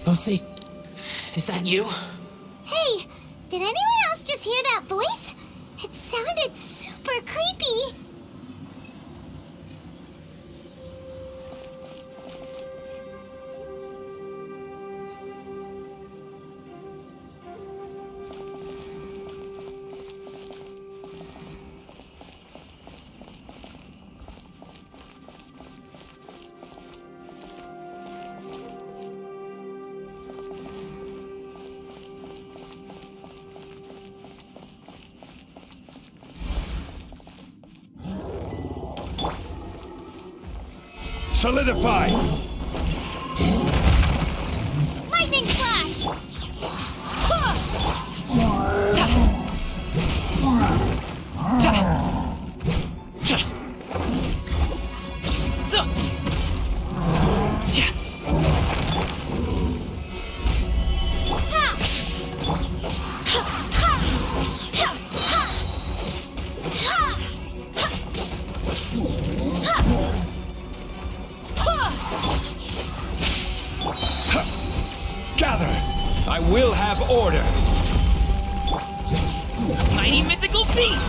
Lucy, is that you? Hey, did anyone else just hear that voice? It sounded super creepy. Solidify! Lightning flash! Gather! I will have order! Mighty mythical beast!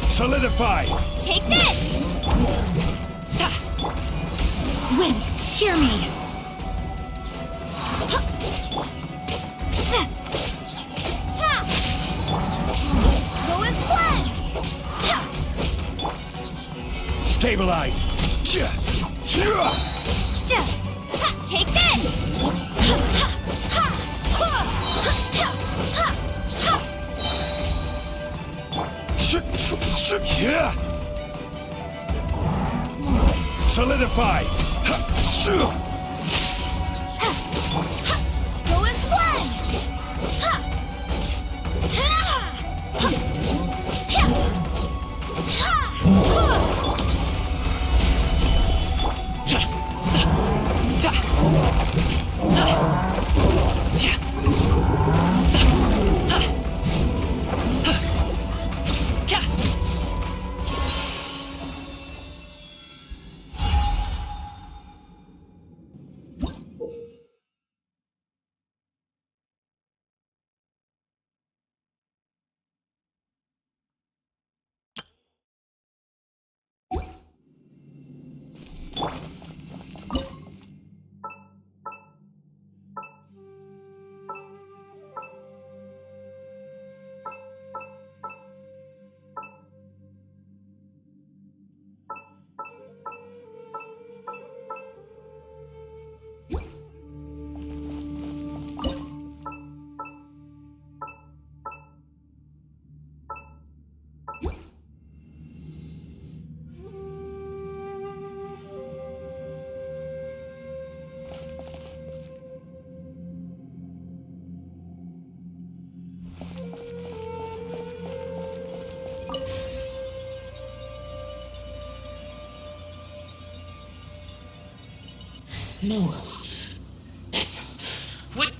Solidify! Take this! Wind, hear me! Stabilize! Take this! Solidify! Go as one! No. This would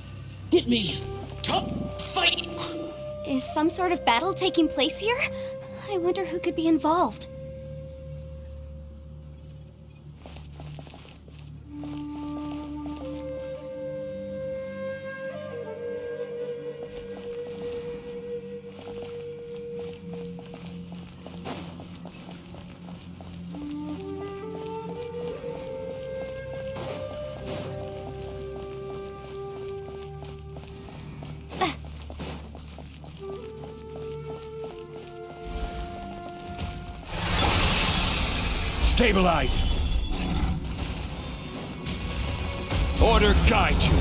get me. Top fight. Is some sort of battle taking place here? I wonder who could be involved. Stabilize! Order guide you!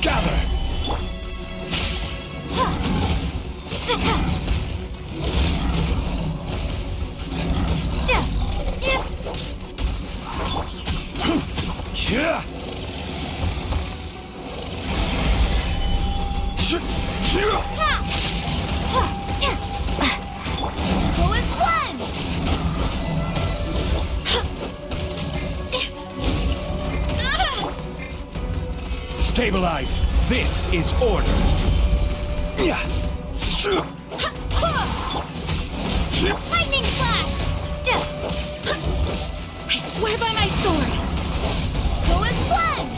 Gather! Go as one! Stabilize. This is order. Lightning flash! I swear by my sword. Go as one!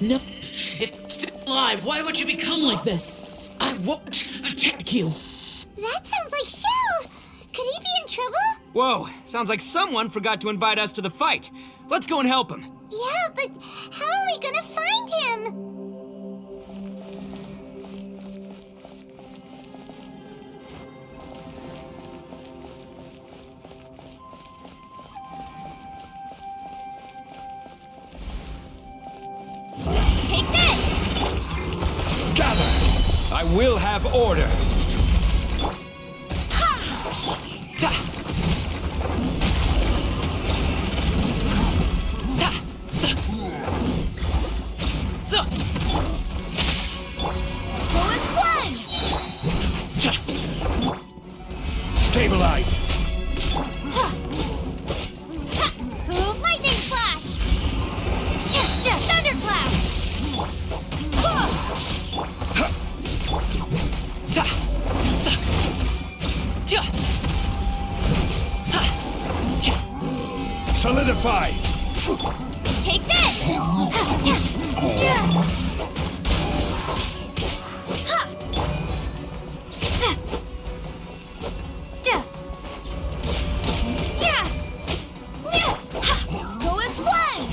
No, it's still alive. Why would you become like this? I won't attack you. That sounds like Shell! Could he be in trouble? Whoa, sounds like someone forgot to invite us to the fight. Let's go and help him. Yeah, but how are we gonna find him? Take this! Gather. I will have order. Ta! Ta! Sa! Sa! Go as one! Ta! Stabilize. Lightning flash! Thundercloud! Ta! Sa! Ja! Ha! Ja! Solidify. Take this! Go as one!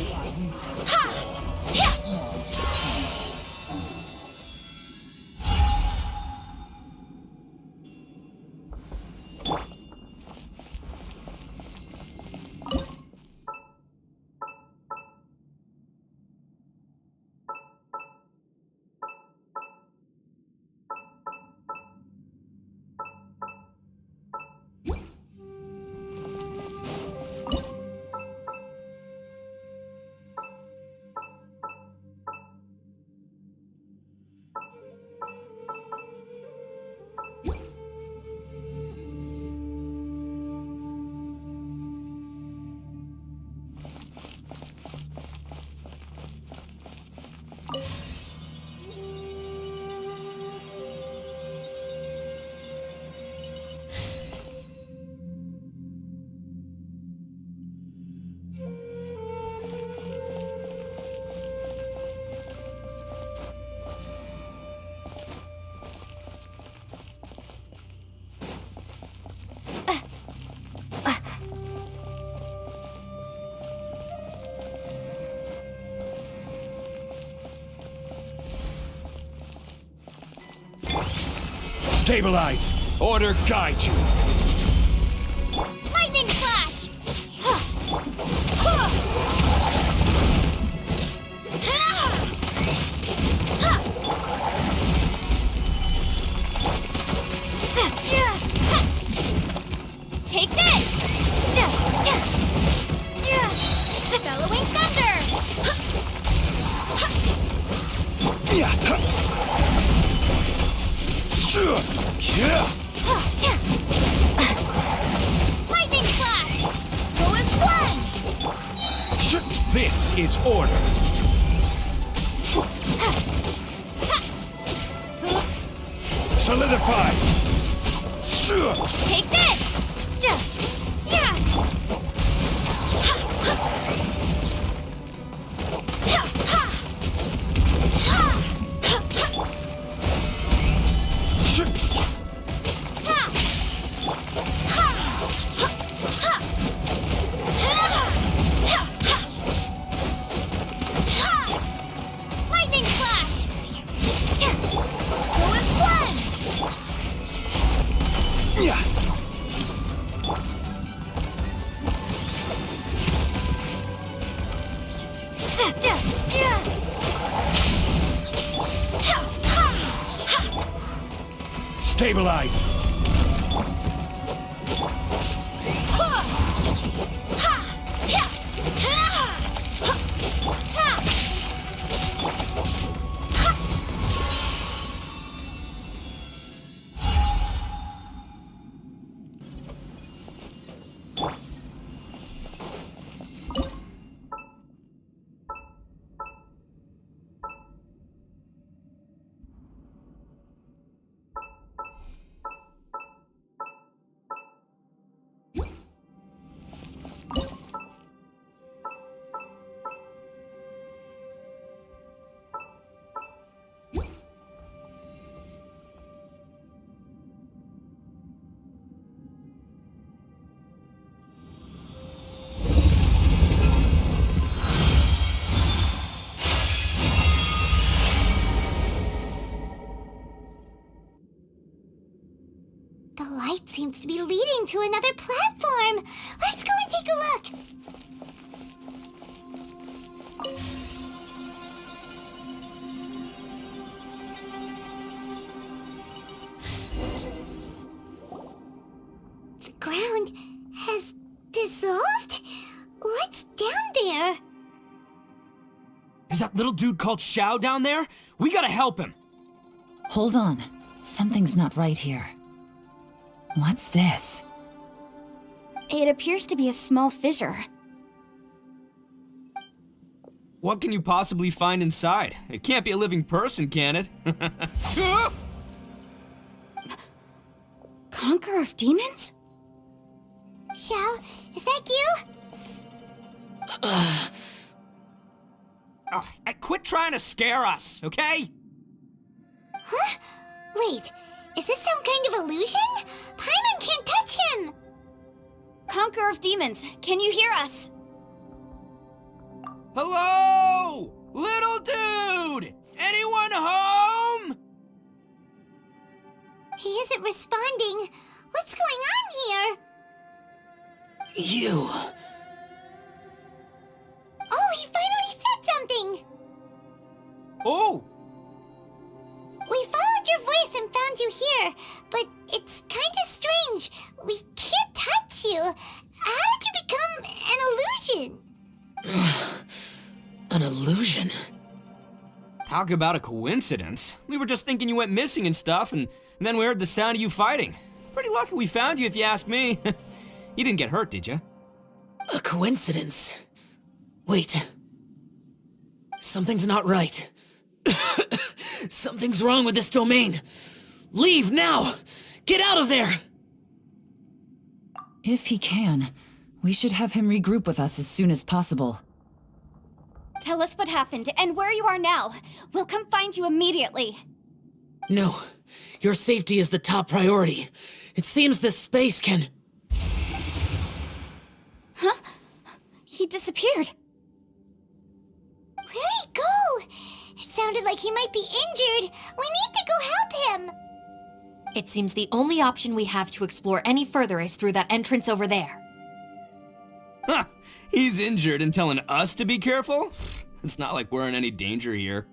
Stabilize. Order guide you. Lightning flash! Take this! Bellowing thunder! Lightning flash! Go as one! This is order. Solidify! Take this! Lightning flash! Fluid splash! Yeah. Stabilize! The light seems to be leading to another platform. Let's go and take a look. The ground has dissolved? What's down there? Is that little dude called Xiao down there? We gotta help him. Hold on. Something's not right here. What's this? It appears to be a small fissure. What can you possibly find inside? It can't be a living person, can it? Conqueror of demons? Xiao, is that you? Oh, quit trying to scare us, okay? Huh? Wait, is this some kind of illusion? Paimon can't touch him! Conqueror of demons, can you hear us? Hello? Little dude! Anyone home? He isn't responding. What's going on here? You. Oh, he finally said something! Oh! We followed your voice and found you here, but it's kinda strange. We can't touch you. How did you become an illusion? An illusion? Talk about a coincidence. We were just thinking you went missing and stuff, and then we heard the sound of you fighting. Pretty lucky we found you, if you ask me. You didn't get hurt, did you? A coincidence? Wait. Something's not right. Something's wrong with this domain. Leave now! Get out of there! If he can, we should have him regroup with us as soon as possible. Tell us what happened and where you are now. We'll come find you immediately. No. Your safety is the top priority. It seems this space can... Huh? He disappeared. Where'd he go? It sounded like he might be injured. We need to go help him. It seems the only option we have to explore any further is through that entrance over there. Huh! He's injured and telling us to be careful? It's not like we're in any danger here.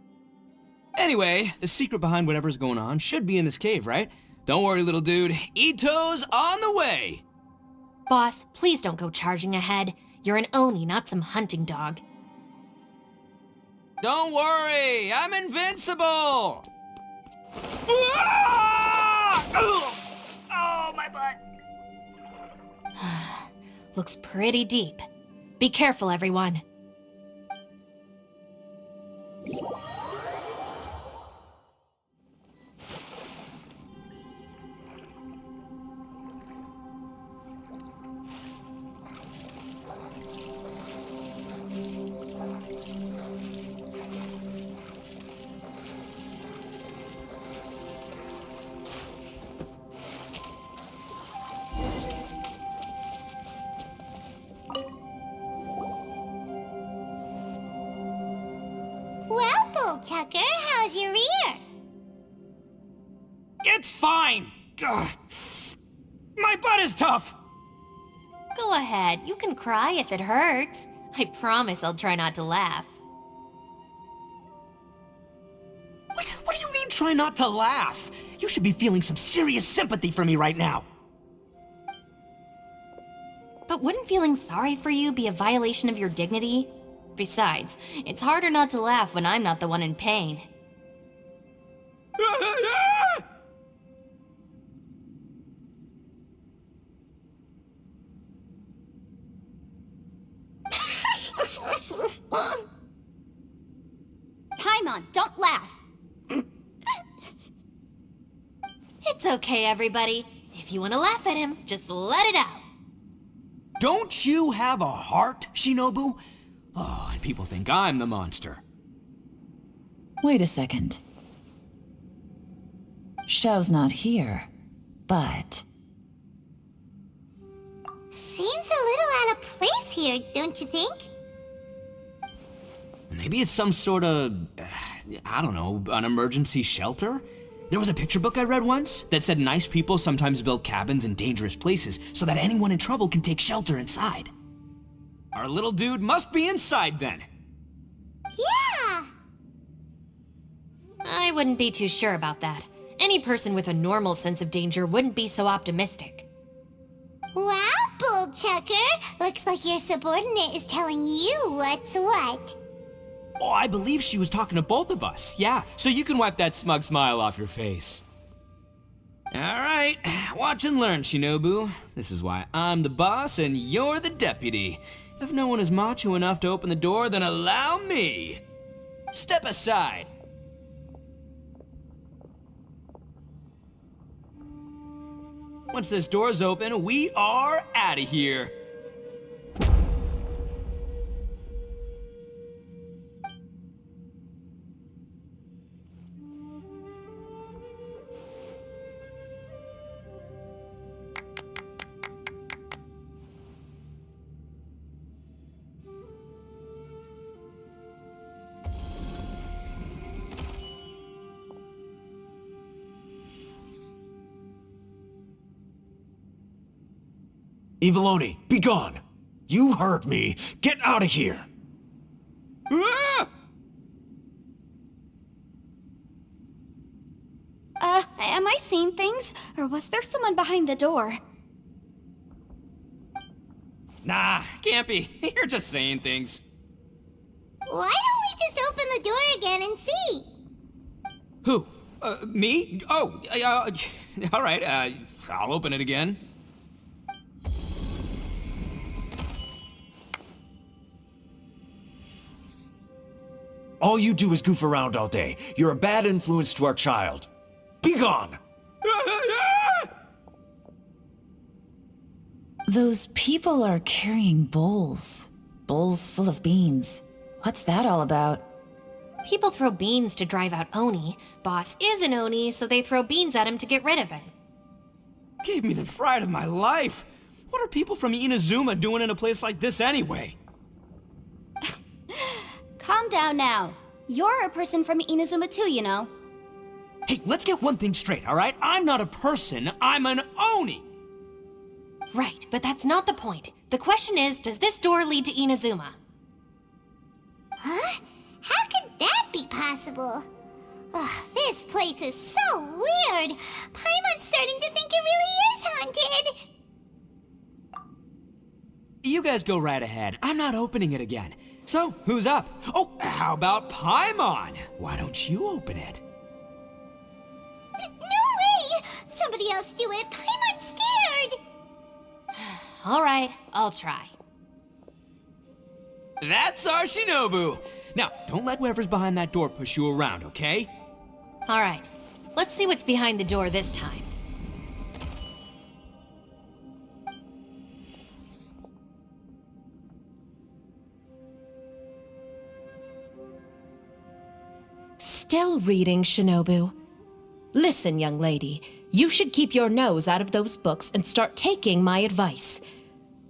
Anyway, the secret behind whatever's going on should be in this cave, right? Don't worry, little dude. Ito's on the way! Boss, please don't go charging ahead. You're an Oni, not some hunting dog. Don't worry, I'm invincible! Ah! Oh, my butt! Looks pretty deep. Be careful, everyone. Bullchucker, how's your ear? It's fine! Ugh. My butt is tough! Go ahead, you can cry if it hurts. I promise I'll try not to laugh. What do you mean, try not to laugh? You should be feeling some serious sympathy for me right now. But wouldn't feeling sorry for you be a violation of your dignity? Besides, it's harder not to laugh when I'm not the one in pain. Paimon, don't laugh. It's okay, everybody. If you want to laugh at him, just let it out. Don't you have a heart, Shinobu? Oh, and people think I'm the monster. Wait a second. Xiao's not here, but... Seems a little out of place here, don't you think? Maybe it's some sort of, I don't know, an emergency shelter? There was a picture book I read once that said nice people sometimes build cabins in dangerous places so that anyone in trouble can take shelter inside. Our little dude must be inside then. Yeah! I wouldn't be too sure about that. Any person with a normal sense of danger wouldn't be so optimistic. Wow, Bullchucker! Looks like your subordinate is telling you what's what. Oh, I believe she was talking to both of us. Yeah, so you can wipe that smug smile off your face. All right, watch and learn, Shinobu. This is why I'm the boss and you're the deputy. If no one is macho enough to open the door, then allow me. Step aside. Once this door's open, we are out of here. Eviloni, be gone! You heard me! Get out of here! Ah! Am I seeing things? Or was there someone behind the door? Nah, can't be. You're just saying things. Why don't we just open the door again and see? Who? Me? Oh, all right, I'll open it again. All you do is goof around all day. You're a bad influence to our child. Be gone! Those people are carrying bowls. Bowls full of beans. What's that all about? People throw beans to drive out Oni. Boss is an Oni, so they throw beans at him to get rid of him. Gave me the fright of my life. What are people from Inazuma doing in a place like this anyway? Calm down now. You're a person from Inazuma too, you know. Hey, let's get one thing straight, all right? I'm not a person, I'm an Oni! Right, but that's not the point. The question is, does this door lead to Inazuma? Huh? How could that be possible? Ugh, this place is so weird. Paimon's starting to think it really is haunted. You guys go right ahead. I'm not opening it again. So, who's up? Oh, how about Paimon? Why don't you open it? No way! Somebody else do it. Paimon's scared. All right, I'll try. That's our Shinobu! Now, don't let whoever's behind that door push you around, okay? All right, let's see what's behind the door this time. Still reading, Shinobu. Listen, young lady, you should keep your nose out of those books and start taking my advice.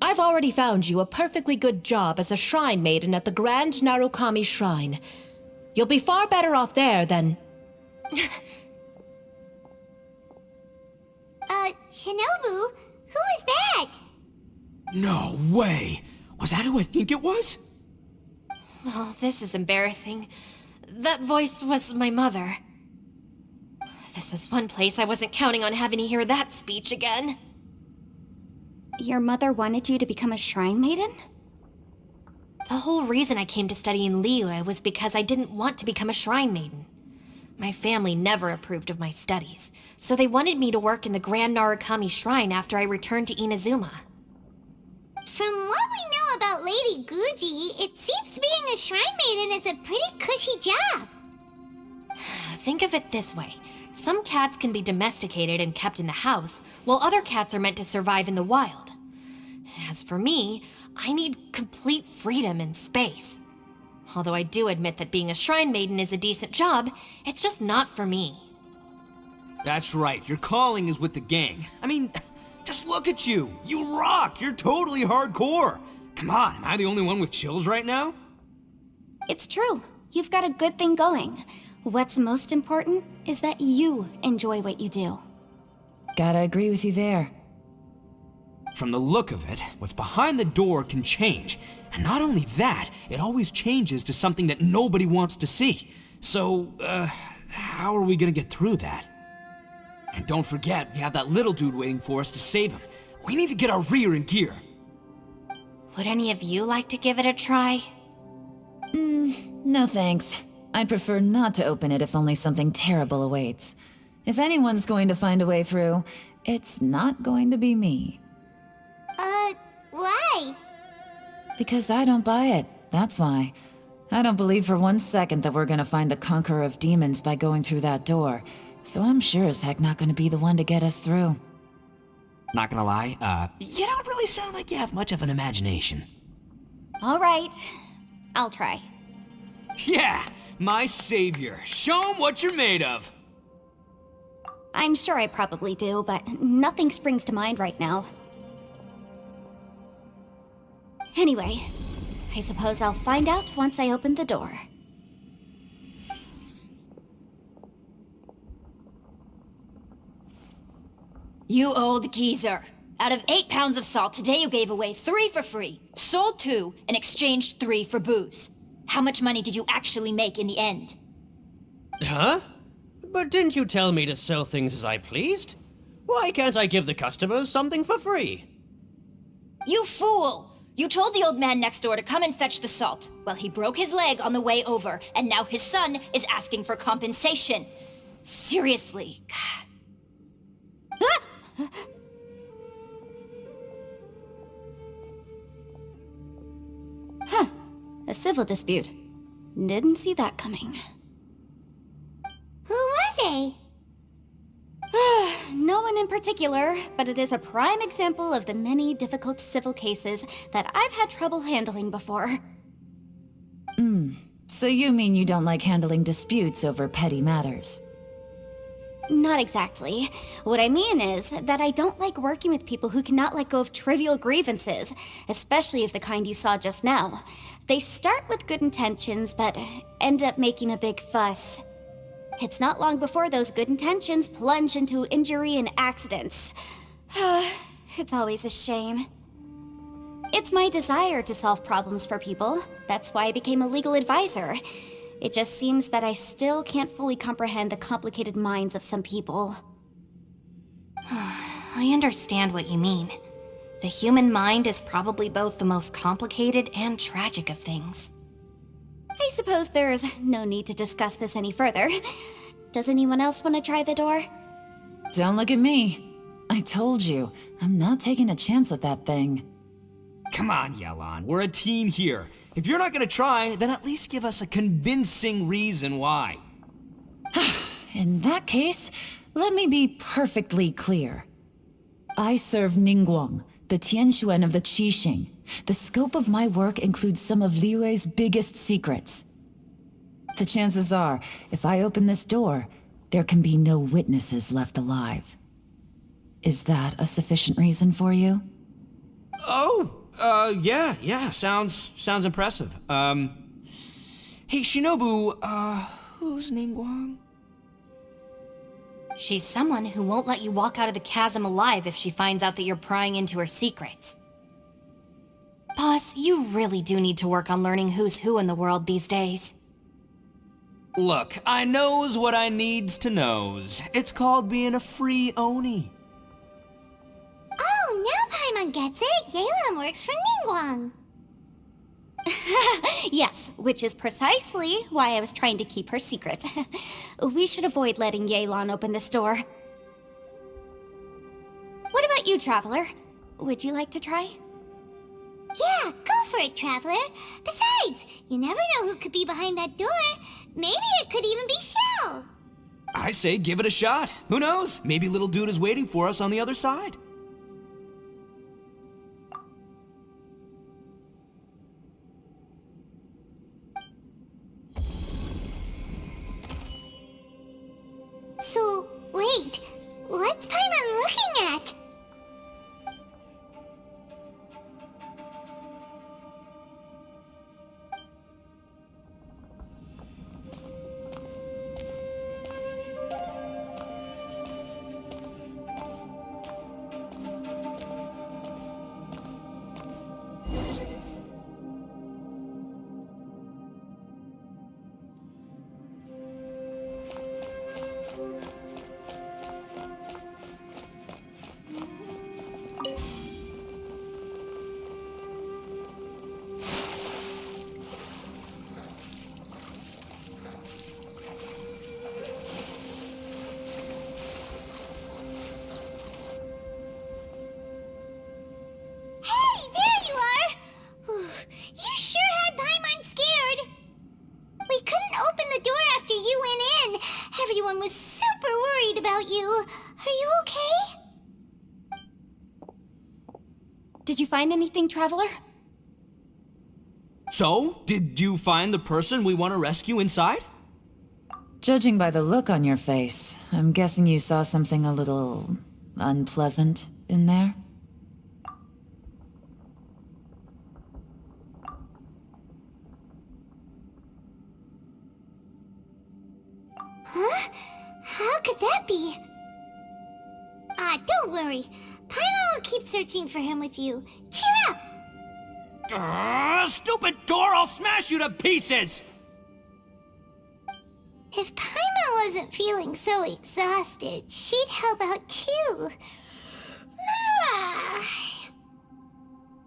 I've already found you a perfectly good job as a shrine maiden at the Grand Narukami Shrine. You'll be far better off there than... Shinobu? Who is that? No way! Was that who I think it was? Oh, this is embarrassing. That voice was my mother. This is one place I wasn't counting on having to hear that speech again. Your mother wanted you to become a shrine maiden? The whole reason I came to study in Liyue was because I didn't want to become a shrine maiden. My family never approved of my studies, so they wanted me to work in the Grand Narukami Shrine after I returned to Inazuma. From what we know about Lady Guji, it seems being a shrine maiden is a pretty cushy job. Think of it this way. Some cats can be domesticated and kept in the house, while other cats are meant to survive in the wild. As for me, I need complete freedom and space. Although I do admit that being a shrine maiden is a decent job, it's just not for me. That's right, your calling is with the gang. I mean, just look at you. You rock. You're totally hardcore. Come on, am I the only one with chills right now? It's true. You've got a good thing going. What's most important is that you enjoy what you do. Gotta agree with you there. From the look of it, what's behind the door can change. And not only that, it always changes to something that nobody wants to see. So, how are we gonna get through that? And don't forget, we have that little dude waiting for us to save him. We need to get our rear in gear. Would any of you like to give it a try? No thanks. I'd prefer not to open it if only something terrible awaits. If anyone's going to find a way through, it's not going to be me. Why? Because I don't buy it, that's why. I don't believe for 1 second that we're gonna find the Conqueror of Demons by going through that door. So I'm sure as heck not gonna be the one to get us through. Not gonna lie, you don't really sound like you have much of an imagination. All right, I'll try. Yeah, my savior. Show him what you're made of. I'm sure I probably do, but nothing springs to mind right now. Anyway, I suppose I'll find out once I open the door. You old geezer. Out of 8 pounds of salt, today you gave away 3 for free, sold 2, and exchanged 3 for booze. How much money did you actually make in the end? Huh? But didn't you tell me to sell things as I pleased? Why can't I give the customers something for free? You fool! You told the old man next door to come and fetch the salt. Well, he broke his leg on the way over, and now his son is asking for compensation. Seriously. Ah! Huh. A civil dispute. Didn't see that coming. Who were they? No one in particular, but it is a prime example of the many difficult civil cases that I've had trouble handling before. So you mean you don't like handling disputes over petty matters? Not exactly. What I mean is that I don't like working with people who cannot let go of trivial grievances, especially of the kind you saw just now. They start with good intentions, but end up making a big fuss. It's not long before those good intentions plunge into injury and accidents. It's always a shame. It's my desire to solve problems for people. That's why I became a legal advisor. It just seems that I still can't fully comprehend the complicated minds of some people. I understand what you mean. The human mind is probably both the most complicated and tragic of things. I suppose there's no need to discuss this any further. Does anyone else want to try the door? Don't look at me. I told you, I'm not taking a chance with that thing. Come on, Yelan, we're a team here. If you're not gonna try, then at least give us a convincing reason why. In that case, let me be perfectly clear. I serve Ningguang, the Tianxuan of the Qixing. The scope of my work includes some of Liyue's biggest secrets. The chances are, if I open this door, there can be no witnesses left alive. Is that a sufficient reason for you? Oh, yeah, sounds impressive. Hey, Shinobu, who's Ningguang? She's someone who won't let you walk out of the chasm alive if she finds out that you're prying into her secrets. Boss, you really do need to work on learning who's who in the world these days. Look, I knows what I needs to knows. It's called being a free Oni. Oh, now Paimon gets it. Yelan works for Ningguang. Yes, which is precisely why I was trying to keep her secret. We should avoid letting Yelan open this door. What about you, Traveler? Would you like to try? Yeah, go for it, Traveler. Besides, you never know who could be behind that door. Maybe it could even be Shell. I say give it a shot. Who knows? Maybe little dude is waiting for us on the other side. So, wait. What's Paimon looking at? Hey, there you are! Whew, you sure had Paimon scared. We couldn't open the door after you went in. Everyone was super worried about you. Are you okay? Did you find anything, Traveler? So, did you find the person we want to rescue inside? Judging by the look on your face, I'm guessing you saw something a little unpleasant in there? Huh? How could that be? Don't worry. Paimon will keep searching for him with you. Cheer up! Stupid door! I'll smash you to pieces! If Paimon wasn't feeling so exhausted, she'd help out too.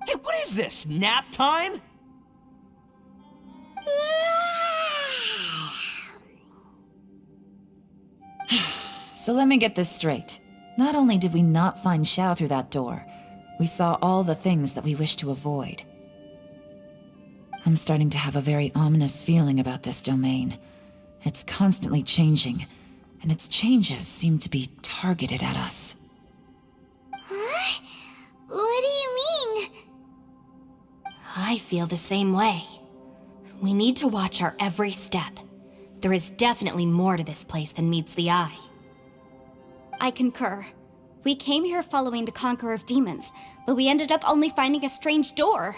Hey, what is this? Nap time? So let me get this straight. Not only did we not find Xiao through that door, we saw all the things that we wish to avoid. I'm starting to have a very ominous feeling about this domain. It's constantly changing, and its changes seem to be targeted at us. Huh? What do you mean? I feel the same way. We need to watch our every step. There is definitely more to this place than meets the eye. I concur. We came here following the Conqueror of Demons, but we ended up only finding a strange door.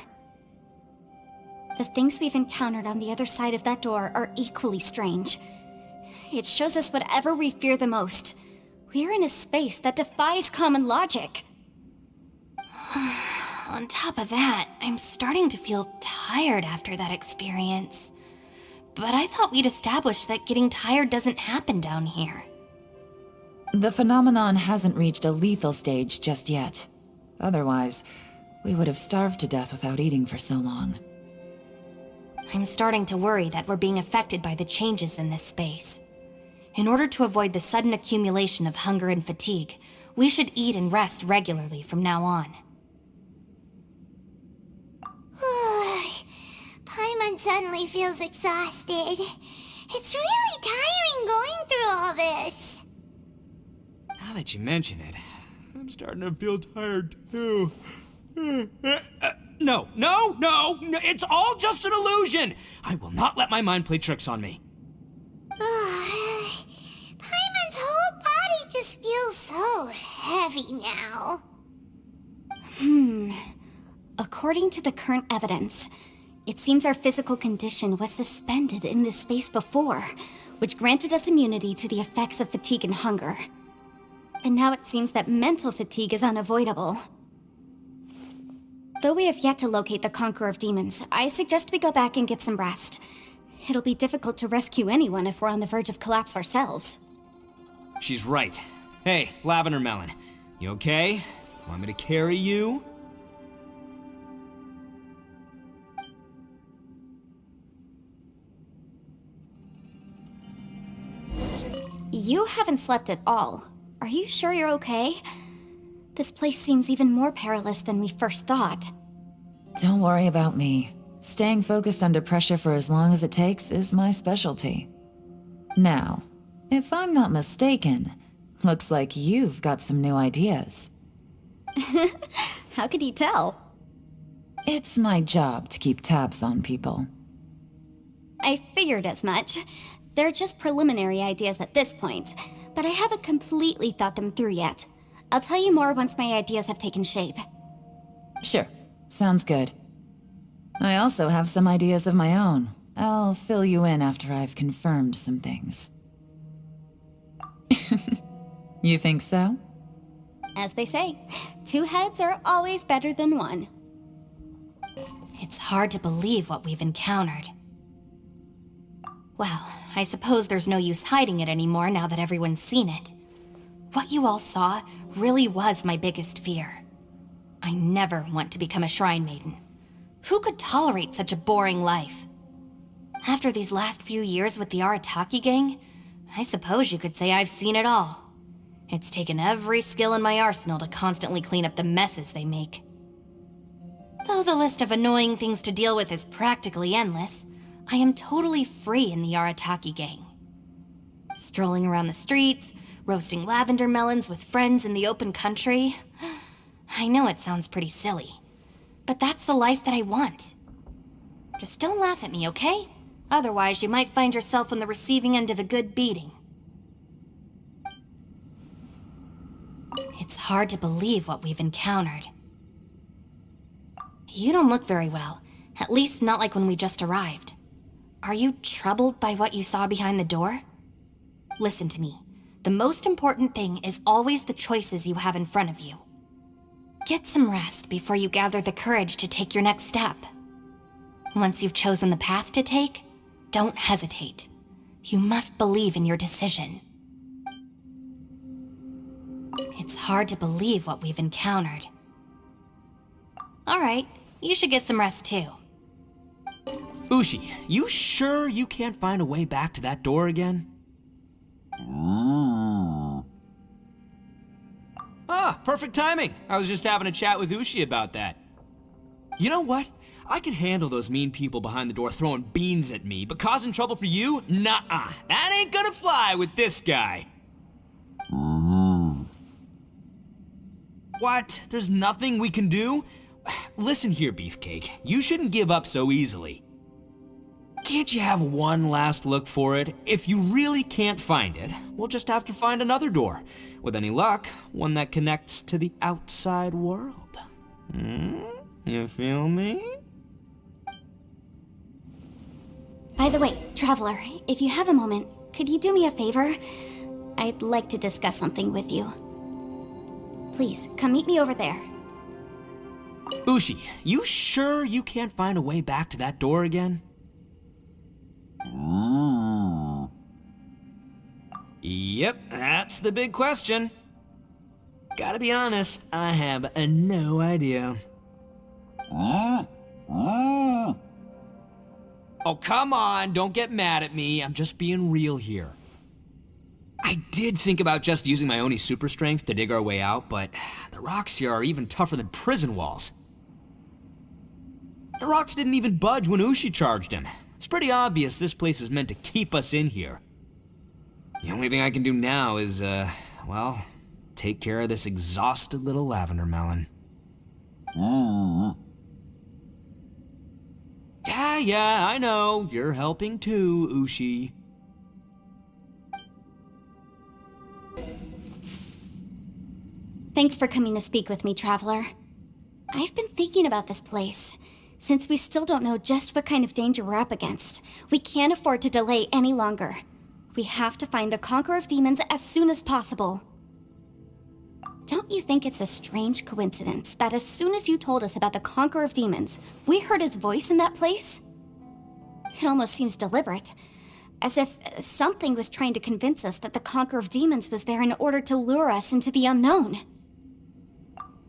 The things we've encountered on the other side of that door are equally strange. It shows us whatever we fear the most. We're in a space that defies common logic. On top of that, I'm starting to feel tired after that experience. But I thought we'd established that getting tired doesn't happen down here. The phenomenon hasn't reached a lethal stage just yet. Otherwise, we would have starved to death without eating for so long. I'm starting to worry that we're being affected by the changes in this space. In order to avoid the sudden accumulation of hunger and fatigue, we should eat and rest regularly from now on. Paimon suddenly feels exhausted. It's really tiring going through all this. Now that you mention it, I'm starting to feel tired too. No, it's all just an illusion! I will not let my mind play tricks on me. Paimon's whole body just feels so heavy now. According to the current evidence, It seems our physical condition was suspended in this space before, which granted us immunity to the effects of fatigue and hunger. And now it seems that mental fatigue is unavoidable. Though we have yet to locate the Conqueror of Demons, I suggest we go back and get some rest. It'll be difficult to rescue anyone if we're on the verge of collapse ourselves. She's right. Hey, Lavender Melon, you okay? Want me to carry you? You haven't slept at all. Are you sure you're okay? This place seems even more perilous than we first thought. Don't worry about me. Staying focused under pressure for as long as it takes is my specialty. Now, if I'm not mistaken, looks like you've got some new ideas. How could you tell? It's my job to keep tabs on people. I figured as much. They're just preliminary ideas at this point, but I haven't completely thought them through yet. I'll tell you more once my ideas have taken shape. Sure, sounds good. I also have some ideas of my own. I'll fill you in after I've confirmed some things. You think so? As they say, 2 heads are always better than 1. It's hard to believe what we've encountered. Well, I suppose there's no use hiding it anymore now that everyone's seen it. What you all saw really was my biggest fear. I never want to become a Shrine Maiden. Who could tolerate such a boring life? After these last few years with the Arataki gang, I suppose you could say I've seen it all. It's taken every skill in my arsenal to constantly clean up the messes they make. Though the list of annoying things to deal with is practically endless, I am totally free in the Arataki gang. Strolling around the streets, roasting lavender melons with friends in the open country. I know it sounds pretty silly, but that's the life that I want. Just don't laugh at me, okay? Otherwise, you might find yourself on the receiving end of a good beating. It's hard to believe what we've encountered. You don't look very well, at least not like when we just arrived. Are you troubled by what you saw behind the door? Listen to me. The most important thing is always the choices you have in front of you. Get some rest before you gather the courage to take your next step. Once you've chosen the path to take, don't hesitate. You must believe in your decision. It's hard to believe what we've encountered. All right, you should get some rest too. Ushi, you sure you can't find a way back to that door again? Ah, perfect timing. I was just having a chat with Ushi about that. You know what? I can handle those mean people behind the door throwing beans at me, but causing trouble for you? Nuh-uh. That ain't gonna fly with this guy. What? There's nothing we can do? Listen here, Beefcake. You shouldn't give up so easily. Can't you have one last look for it? If you really can't find it, we'll just have to find another door. With any luck, one that connects to the outside world. You feel me? By the way, Traveler, if you have a moment, could you do me a favor? I'd like to discuss something with you. Please, come meet me over there. Ushi, you sure you can't find a way back to that door again? Yep, that's the big question. Gotta be honest, I have no idea. Oh, come on, don't get mad at me. I'm just being real here. I did think about just using my Oni super strength to dig our way out, but the rocks here are even tougher than prison walls. The rocks didn't even budge when Ushi charged him. It's pretty obvious this place is meant to keep us in here. The only thing I can do now is, well, take care of this exhausted little lavender melon. Yeah, I know. You're helping too, Ushi. Thanks for coming to speak with me, Traveler. I've been thinking about this place. Since we still don't know just what kind of danger we're up against, we can't afford to delay any longer. We have to find the Conqueror of Demons as soon as possible. Don't you think it's a strange coincidence that as soon as you told us about the Conqueror of Demons, we heard his voice in that place? It almost seems deliberate, as if something was trying to convince us that the Conqueror of Demons was there in order to lure us into the unknown.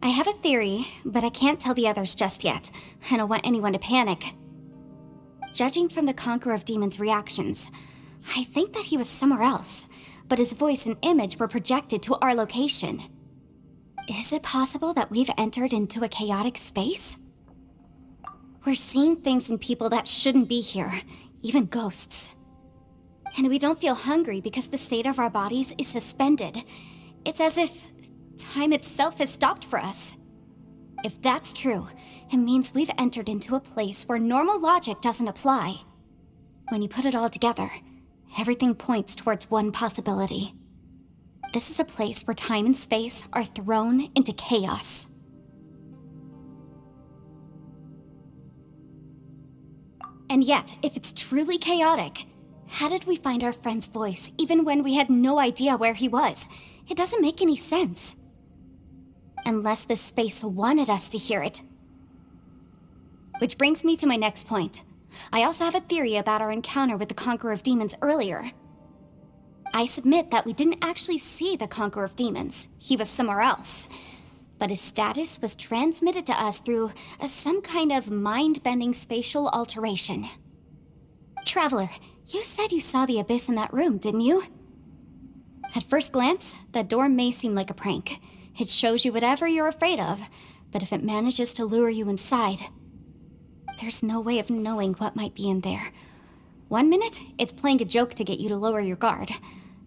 I have a theory, but I can't tell the others just yet. I don't want anyone to panic. Judging from the Conqueror of Demons' reactions, I think that he was somewhere else, but his voice and image were projected to our location. Is it possible that we've entered into a chaotic space? We're seeing things and people that shouldn't be here, even ghosts. And we don't feel hungry because the state of our bodies is suspended. It's as if time itself has stopped for us. If that's true, it means we've entered into a place where normal logic doesn't apply. When you put it all together, everything points towards one possibility. This is a place where time and space are thrown into chaos. And yet, if it's truly chaotic, how did we find our friend's voice even when we had no idea where he was? It doesn't make any sense. Unless this space wanted us to hear it. Which brings me to my next point. I also have a theory about our encounter with the Conqueror of Demons earlier. I submit that we didn't actually see the Conqueror of Demons. He was somewhere else. But his status was transmitted to us through some kind of mind-bending spatial alteration. Traveler, you said you saw the abyss in that room, didn't you? At first glance, that door may seem like a prank. It shows you whatever you're afraid of, but if it manages to lure you inside, there's no way of knowing what might be in there. One minute, it's playing a joke to get you to lower your guard.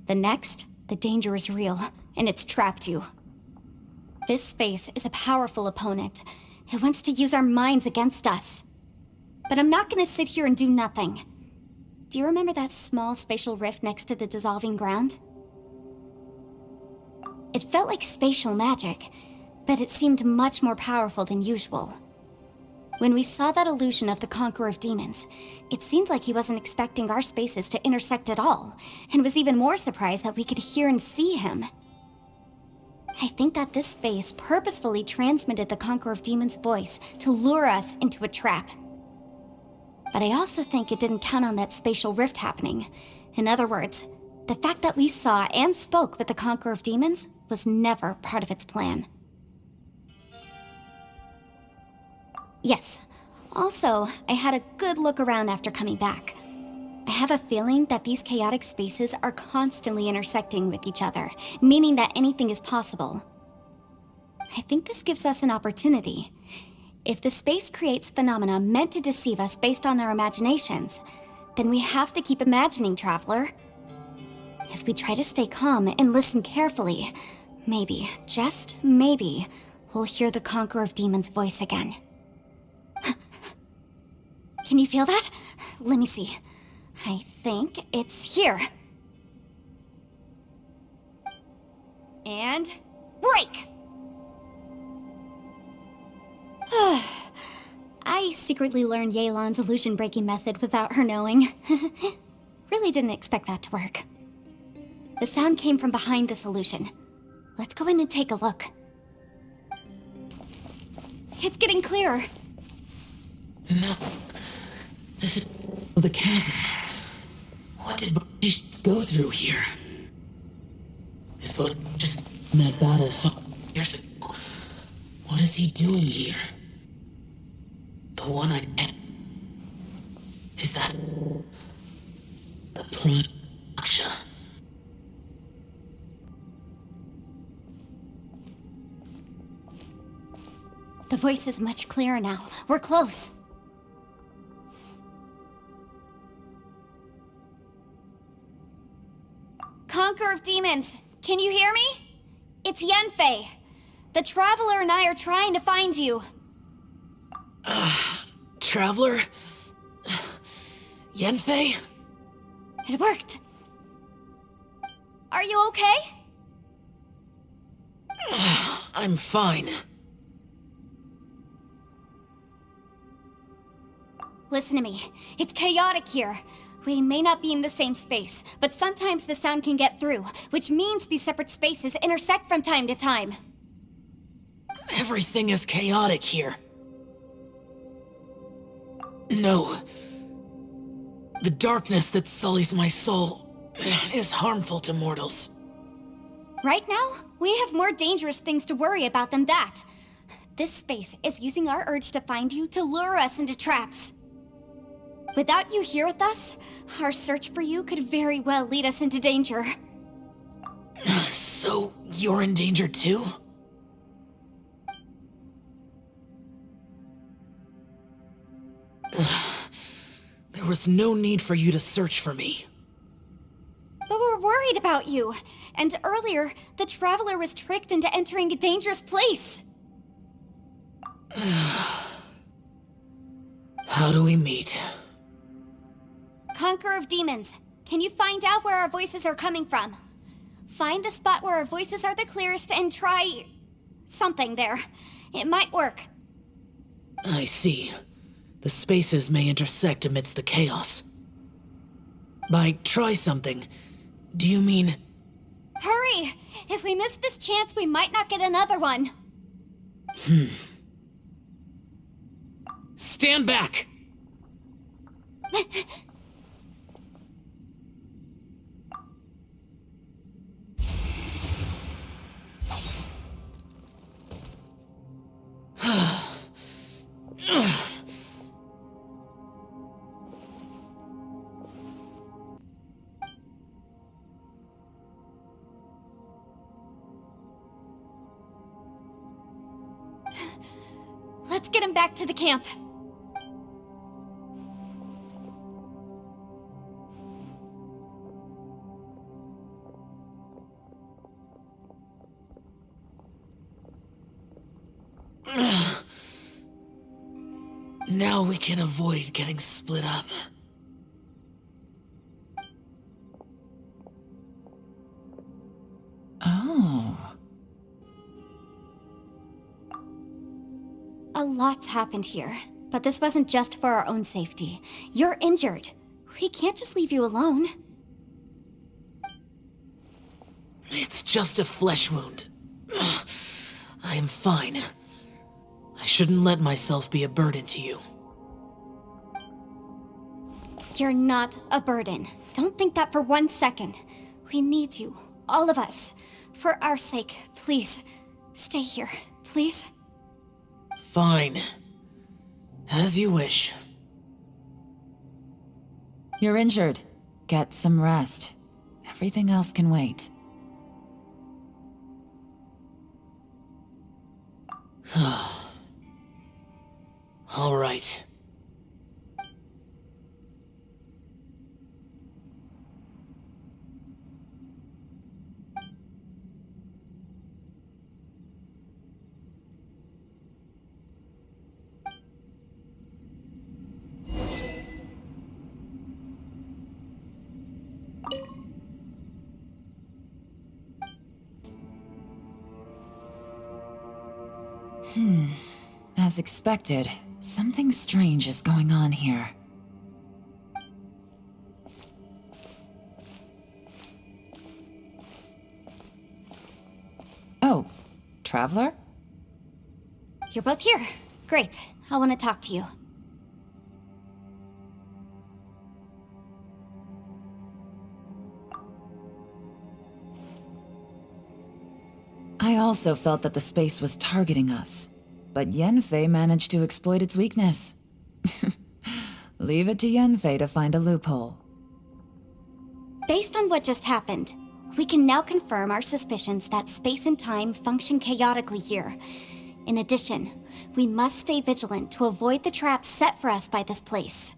The next, the danger is real, and it's trapped you. This space is a powerful opponent. It wants to use our minds against us. But I'm not gonna sit here and do nothing. Do you remember that small spatial rift next to the dissolving ground? It felt like spatial magic, but it seemed much more powerful than usual. When we saw that illusion of the Conqueror of Demons, it seemed like he wasn't expecting our spaces to intersect at all, and was even more surprised that we could hear and see him. I think that this space purposefully transmitted the Conqueror of Demons' voice to lure us into a trap. But I also think it didn't count on that spatial rift happening. In other words, the fact that we saw and spoke with the Conqueror of Demons was never part of its plan. Yes. Also, I had a good look around after coming back. I have a feeling that these chaotic spaces are constantly intersecting with each other, meaning that anything is possible. I think this gives us an opportunity. If the space creates phenomena meant to deceive us based on our imaginations, then we have to keep imagining, Traveler. If we try to stay calm and listen carefully, maybe, just maybe, we'll hear the Conqueror of Demons' voice again. Can you feel that? Let me see. I think it's here. And break! I secretly learned Yelan's illusion-breaking method without her knowing. Really didn't expect that to work. The sound came from behind this illusion. Let's go in and take a look. It's getting clearer. No. This is the chasm. What did British go through here? If it was just in that battle 5 years ago, what is he doing here? The one I met. Is that the Prime Aksha? The voice is much clearer now. We're close. Conqueror of Demons, can you hear me? It's Yanfei. The Traveler and I are trying to find you. Traveler? Yanfei? It worked. Are you okay? I'm fine. Listen to me. It's chaotic here. We may not be in the same space, but sometimes the sound can get through, which means these separate spaces intersect from time to time. Everything is chaotic here. No. The darkness that sullies my soul is harmful to mortals. Right now, we have more dangerous things to worry about than that. This space is using our urge to find you to lure us into traps. Without you here with us, our search for you could very well lead us into danger. So, you're in danger too? There was no need for you to search for me. But we're worried about you. And earlier, the Traveler was tricked into entering a dangerous place. How do we meet? Conqueror of Demons, can you find out where our voices are coming from? Find the spot where our voices are the clearest and try... something there. It might work. I see. The spaces may intersect amidst the chaos. By try something, do you mean... Hurry! If we miss this chance, we might not get another one. Stand back! Let's get him back to the camp. Now we can avoid getting split up. Oh. A lot's happened here, but this wasn't just for our own safety. You're injured. We can't just leave you alone. It's just a flesh wound. I am fine. I shouldn't let myself be a burden to you. You're not a burden. Don't think that for 1 second. We need you, all of us. For our sake, please, stay here, please. Fine. As you wish. You're injured. Get some rest. Everything else can wait. All right. As expected, something strange is going on here. Oh, Traveler? You're both here. Great. I want to talk to you. I also felt that the space was targeting us, but Yenfei managed to exploit its weakness. Leave it to Yenfei to find a loophole. Based on what just happened, we can now confirm our suspicions that space and time function chaotically here. In addition, we must stay vigilant to avoid the traps set for us by this place.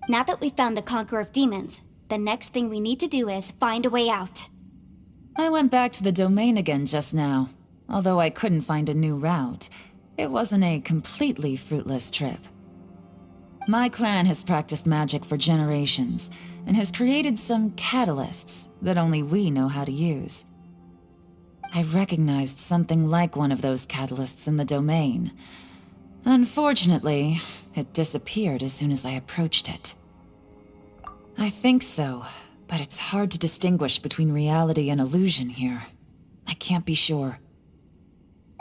Now that we've found the Conqueror of Demons, the next thing we need to do is find a way out. I went back to the domain again just now. Although I couldn't find a new route, it wasn't a completely fruitless trip. My clan has practiced magic for generations, and has created some catalysts that only we know how to use. I recognized something like one of those catalysts in the domain. Unfortunately, it disappeared as soon as I approached it. I think so, but it's hard to distinguish between reality and illusion here. I can't be sure.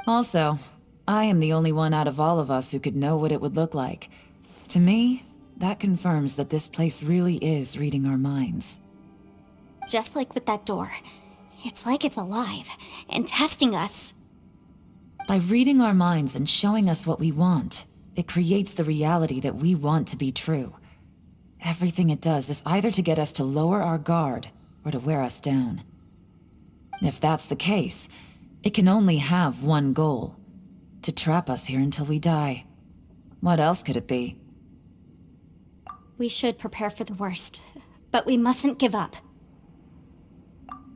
Also, I am the only one out of all of us who could know what it would look like. To me, that confirms that this place really is reading our minds. Just like with that door. It's like it's alive and testing us. By reading our minds and showing us what we want, it creates the reality that we want to be true. Everything it does is either to get us to lower our guard or to wear us down. If that's the case, it can only have one goal: to trap us here until we die. What else could it be? We should prepare for the worst, but we mustn't give up.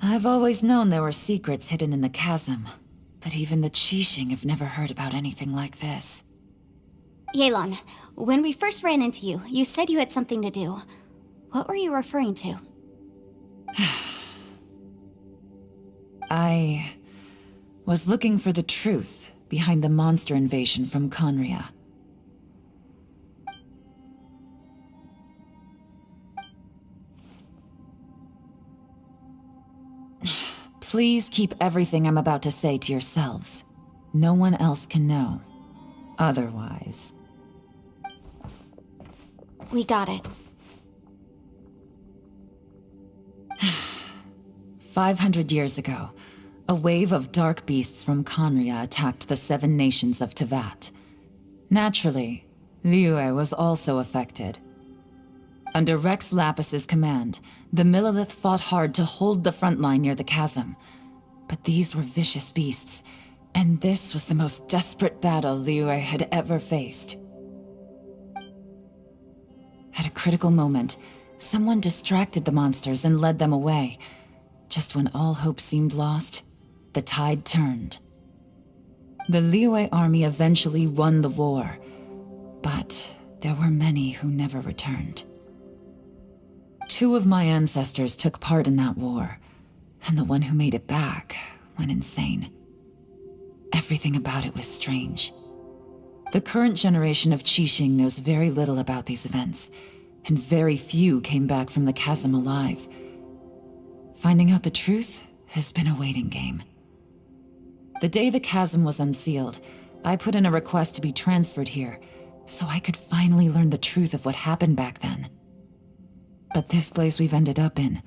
I've always known there were secrets hidden in the chasm, but even the Qixing have never heard about anything like this. Yelan, when we first ran into you, you said you had something to do. What were you referring to? I was looking for the truth behind the monster invasion from Conria. Please keep everything I'm about to say to yourselves. No one else can know. Otherwise... We got it. 500 years ago, a wave of dark beasts from Conria attacked the 7 nations of Tevat. Naturally, Liyue was also affected. Under Rex Lapis's command, the Millelith fought hard to hold the front line near the chasm. But these were vicious beasts, and this was the most desperate battle Liyue had ever faced. At a critical moment, someone distracted the monsters and led them away. Just when all hope seemed lost, the tide turned. The Liyue army eventually won the war, but there were many who never returned. 2 of my ancestors took part in that war, and the one who made it back went insane. Everything about it was strange. The current generation of Qixing knows very little about these events, and very few came back from the chasm alive. Finding out the truth has been a waiting game. The day the chasm was unsealed, I put in a request to be transferred here, so I could finally learn the truth of what happened back then. But this place we've ended up in,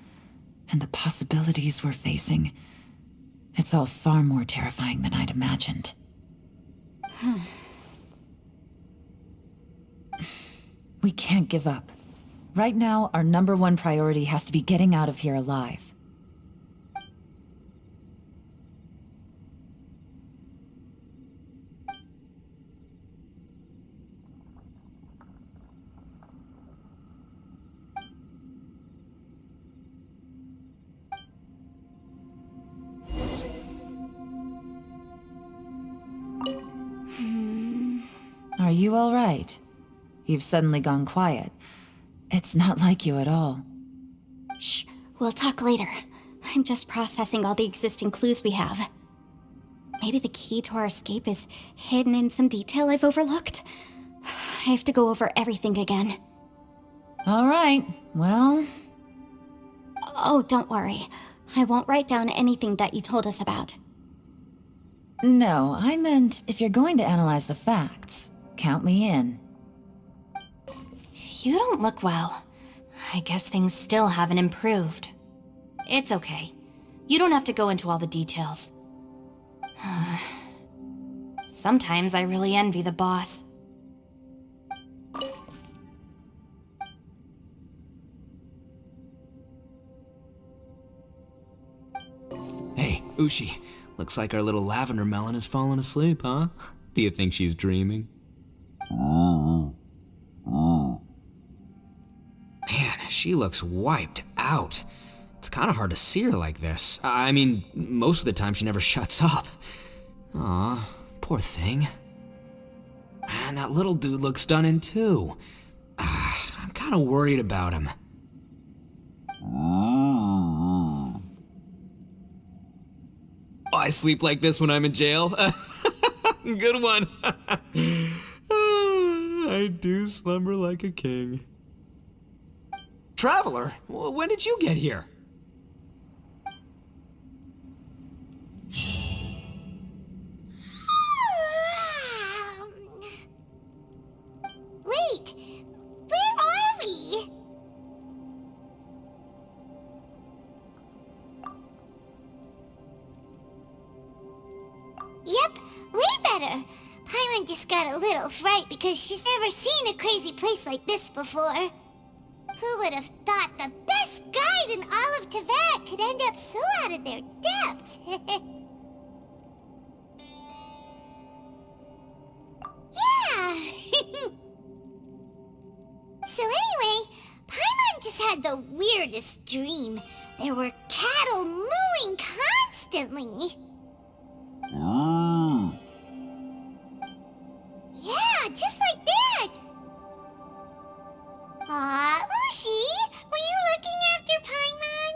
and the possibilities we're facing, it's all far more terrifying than I'd imagined. We can't give up. Right now, our #1 priority has to be getting out of here alive. Are you all right? You've suddenly gone quiet. It's not like you at all. Shh, we'll talk later. I'm just processing all the existing clues we have. Maybe the key to our escape is hidden in some detail I've overlooked. I have to go over everything again. All right, well... Oh, don't worry. I won't write down anything that you told us about. No, I meant if you're going to analyze the facts, count me in. You don't look well. I guess things still haven't improved. It's okay. You don't have to go into all the details. Sometimes I really envy the boss. Hey, Ushi. Looks like our little lavender melon has fallen asleep, huh? Do you think she's dreaming? Man, she looks wiped out. It's kind of hard to see her like this. I mean, most of the time she never shuts up. Aw, poor thing. Man, that little dude looks stunning too. I'm kind of worried about him. I sleep like this when I'm in jail. Good one. I do slumber like a king. Traveler, when did you get here? Wait, where are we? Yep, way better. Paimon just got a little fright because she's never seen a crazy place like this before. Who would have thought the best guide in all of Teyvat could end up so out of their depth? Yeah! So anyway, Paimon just had the weirdest dream. There were cattle mooing constantly. Yeah, just like that! Aw, Ushi, were you looking after Paimon?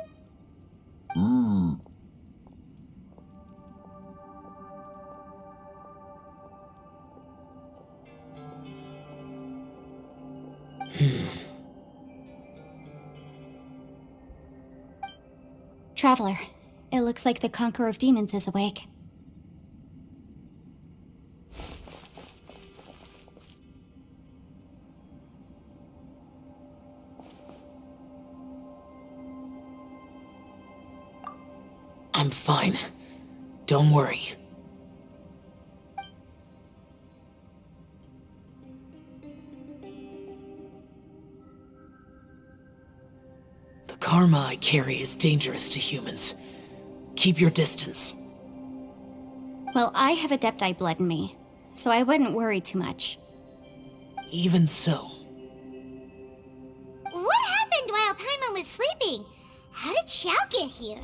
Traveler, it looks like the Conqueror of Demons is awake. I'm fine. Don't worry. The karma I carry is dangerous to humans. Keep your distance. Well, I have Adepti blood in me, so I wouldn't worry too much. Even so, What happened while Paimon was sleeping? How did Xiao get here?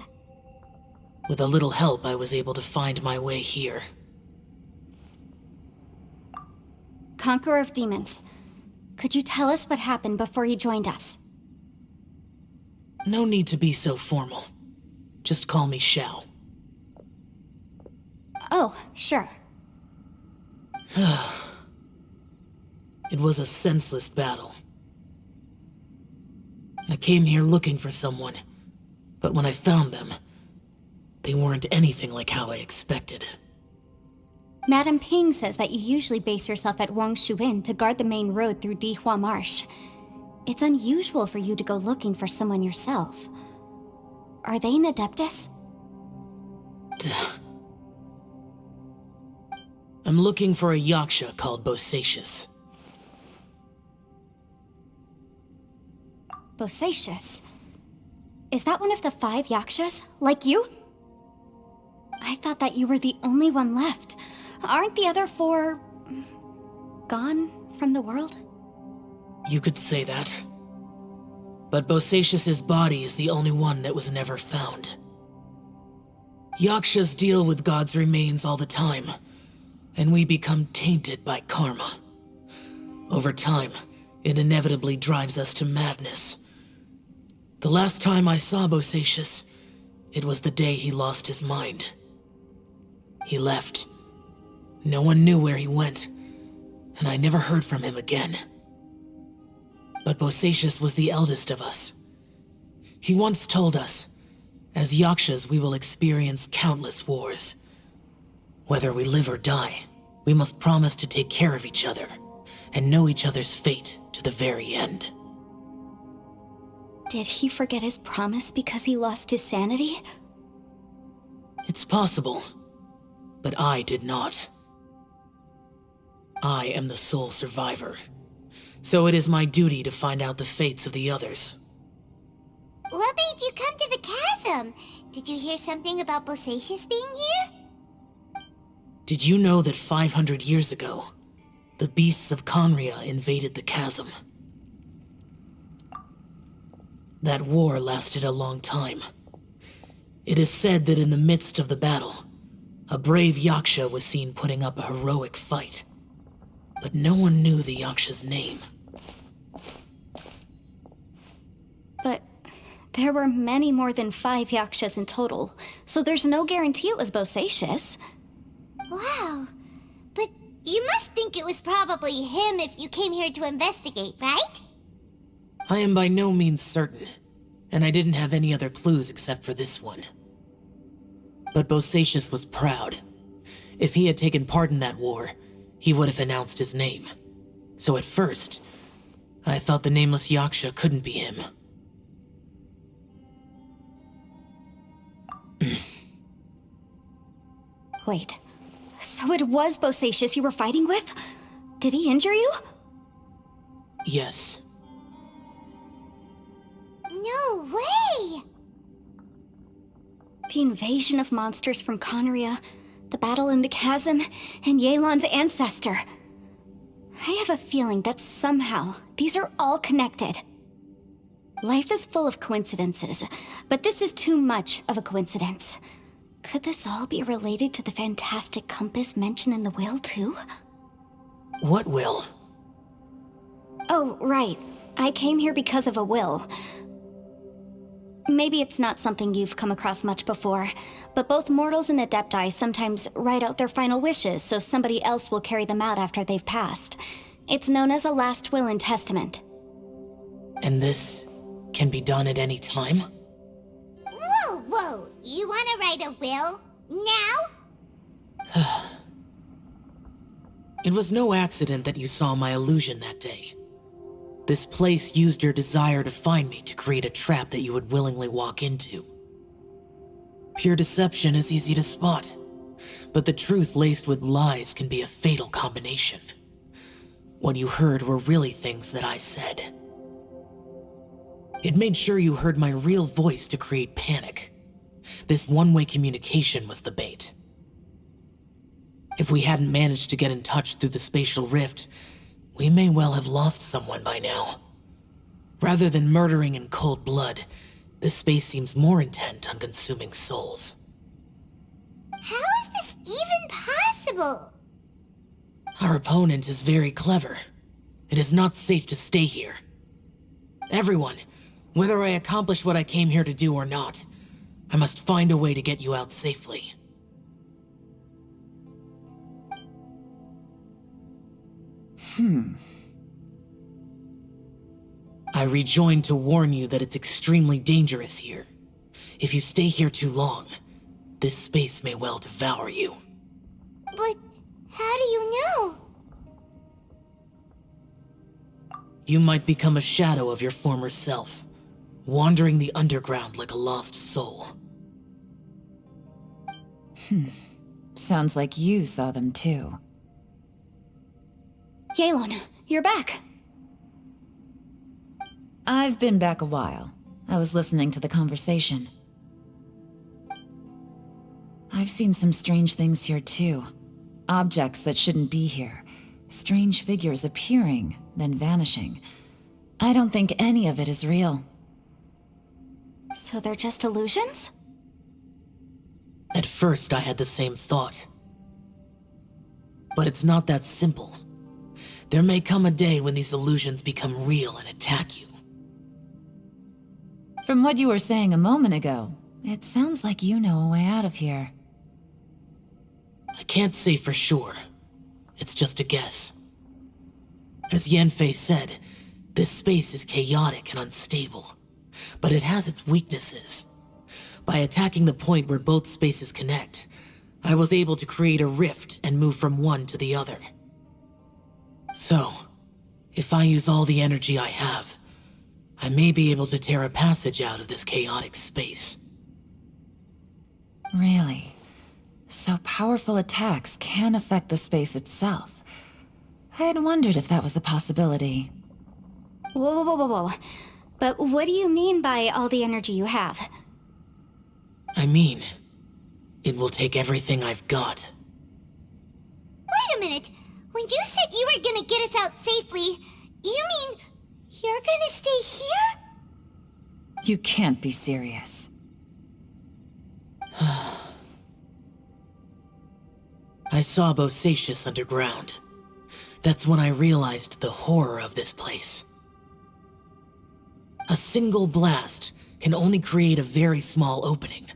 with a little help, I was able to find my way here. Conqueror of Demons, could you tell us what happened before you joined us? No need to be so formal. Just call me Xiao. Oh, sure. It was a senseless battle. I came here looking for someone, but when I found them, they weren't anything like how I expected. Madame Ping says that you usually base yourself at Wangshu Inn to guard the main road through Dihua Marsh. It's unusual for you to go looking for someone yourself. Are they an Adeptus? I'm looking for a Yaksha called Bosacius. Bosacius? Is that one of the 5 Yakshas, like you? I thought that you were the only one left. Aren't the other 4... gone from the world? You could say that. But Bosacius's body is the only one that was never found. Yakshas deal with God's remains all the time, and we become tainted by karma. Over time, it inevitably drives us to madness. The last time I saw Bosacius, it was the day he lost his mind. He left. No one knew where he went, and I never heard from him again. But Bosacius was the eldest of us. He once told us, as Yakshas we will experience countless wars. Whether we live or die, we must promise to take care of each other, and know each other's fate to the very end. Did he forget his promise because he lost his sanity? It's possible, but I did not. I am the sole survivor, so it is my duty to find out the fates of the others. What made you come to the chasm? Did you hear something about Bosacius being here? Did you know that 500 years ago, the beasts of Conria invaded the chasm? That war lasted a long time. It is said that in the midst of the battle, a brave Yaksha was seen putting up a heroic fight. But no one knew the Yaksha's name. But there were many more than 5 Yakshas in total, so there's no guarantee it was Bosacius. Wow, but You must think it was probably him if you came here to investigate, right? I am by no means certain, and I didn't have any other clues except for this one. But Bosacius was proud. If he had taken part in that war, he would have announced his name. So at first, I thought the nameless Yaksha couldn't be him. Wait, so it was Bosacius you were fighting with? Did he injure you? Yes. No way! The invasion of monsters from Conria, the battle in the chasm, and Yelan's ancestor. I have a feeling that somehow these are all connected. Life is full of coincidences, but this is too much of a coincidence. Could this all be related to the fantastic compass mentioned in the will, too? What will? Oh, right. I came here because of a will. Maybe it's not something you've come across much before, but both mortals and adepti sometimes write out their final wishes so somebody else will carry them out after they've passed. It's known as a last will and testament. And this can be done at any time? Whoa! You wanna write a will? Now? It was no accident that you saw my illusion that day. This place used your desire to find me to create a trap that you would willingly walk into. Pure deception is easy to spot, but the truth laced with lies can be a fatal combination. What you heard were really things that I said. It made sure you heard my real voice to create panic. This one-way communication was the bait. If we hadn't managed to get in touch through the spatial rift, we may well have lost someone by now. Rather than murdering in cold blood, this space seems more intent on consuming souls. How is this even possible? Our opponent is very clever. It is not safe to stay here. Everyone, whether I accomplish what I came here to do or not, I must find a way to get you out safely. I rejoined to warn you that it's extremely dangerous here. If you stay here too long, this space may well devour you. But how do you know? You might become a shadow of your former self, wandering the underground like a lost soul. Sounds like you saw them too. Yelan, you're back. I've been back a while. I was listening to the conversation. I've seen some strange things here too. Objects that shouldn't be here. Strange figures appearing, then vanishing. I don't think any of it is real. So they're just illusions? At first, I had the same thought. But it's not that simple. There may come a day when these illusions become real and attack you. From what you were saying a moment ago, it sounds like you know a way out of here. I can't say for sure. It's just a guess. As Yanfei said, this space is chaotic and unstable, but it has its weaknesses. By attacking the point where both spaces connect, I was able to create a rift and move from one to the other. So, if I use all the energy I have, I may be able to tear a passage out of this chaotic space. Really? So powerful attacks can affect the space itself. I had wondered if that was a possibility. Whoa. But what do you mean by all the energy you have? I mean, it will take everything I've got. Wait a minute. When you said you were gonna get us out safely, you mean you're gonna stay here? You can't be serious. I saw Bosacius underground. That's when I realized the horror of this place. A single blast can only create a very small opening.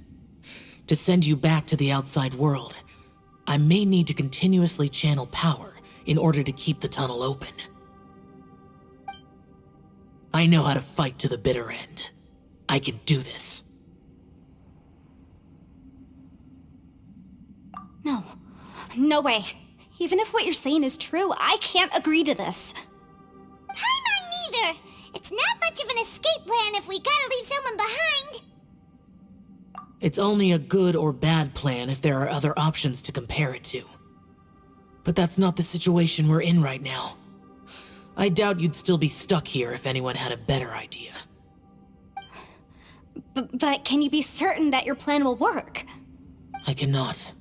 To send you back to the outside world, I may need to continuously channel power in order to keep the tunnel open. I know how to fight to the bitter end. I can do this. No. No way. Even if what you're saying is true, I can't agree to this. I'm not neither. It's not much of an escape plan if we gotta leave someone behind. It's only a good or bad plan if there are other options to compare it to. But that's not the situation we're in right now. I doubt you'd still be stuck here if anyone had a better idea. But can you be certain that your plan will work? I cannot.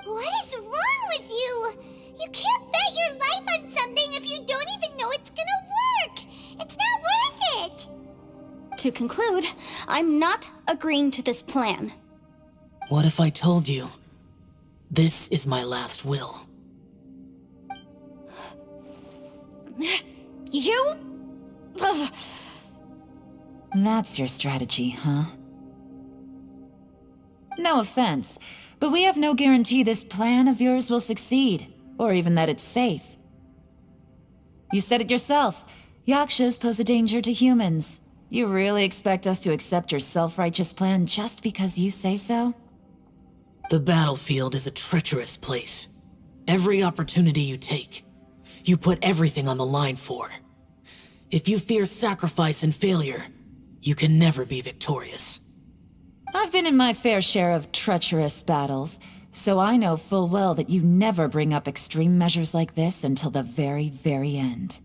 What is wrong with you? You can't bet your life on something if you don't even know it's gonna work. It's not worth it. To conclude, I'm not agreeing to this plan. What if I told you, this is my last will? You? Ugh. That's your strategy, huh? No offense, but we have no guarantee this plan of yours will succeed, or even that it's safe. You said it yourself. Yakshas pose a danger to humans. You really expect us to accept your self-righteous plan just because you say so? The battlefield is a treacherous place. Every opportunity you take, you put everything on the line for. If you fear sacrifice and failure, you can never be victorious. I've been in my fair share of treacherous battles, so I know full well that you never bring up extreme measures like this until the very, very end.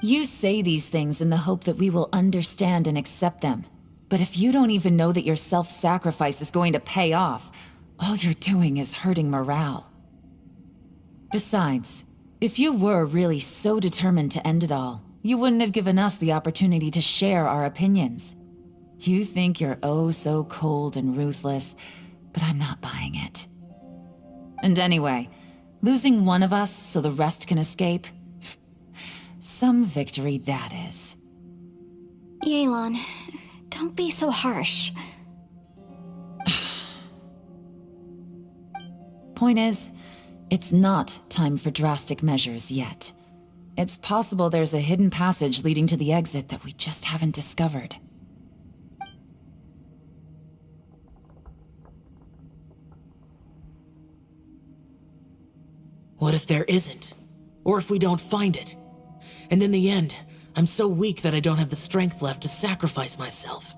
You say these things in the hope that we will understand and accept them. But if you don't even know that your self-sacrifice is going to pay off, all you're doing is hurting morale. Besides, if you were really so determined to end it all, you wouldn't have given us the opportunity to share our opinions. You think you're oh so cold and ruthless, but I'm not buying it. And anyway, losing one of us so the rest can escape? Some victory that is. Yelan, don't be so harsh. Point is, it's not time for drastic measures yet. It's possible there's a hidden passage leading to the exit that we just haven't discovered. What if there isn't? Or if we don't find it? And in the end, I'm so weak that I don't have the strength left to sacrifice myself.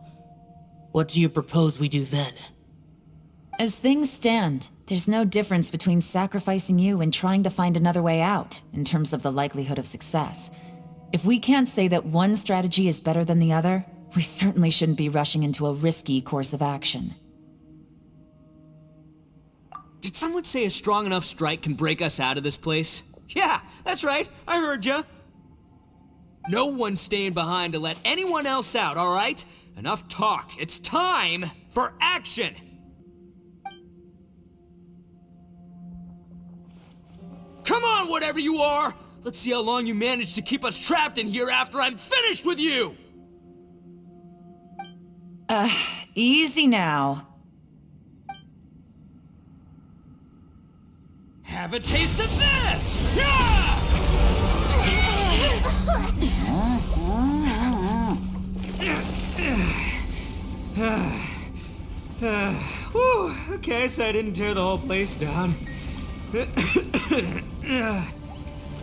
What do you propose we do then? As things stand, there's no difference between sacrificing you and trying to find another way out, in terms of the likelihood of success. If we can't say that one strategy is better than the other, we certainly shouldn't be rushing into a risky course of action. Did someone say a strong enough strike can break us out of this place? Yeah, that's right. I heard ya. No one's staying behind to let anyone else out, all right? Enough talk. It's time for action! Come on, whatever you are! Let's see how long you manage to keep us trapped in here after I'm finished with you! Easy now. Have a taste of this! Yeah! Whew, okay, so I didn't tear the whole place down.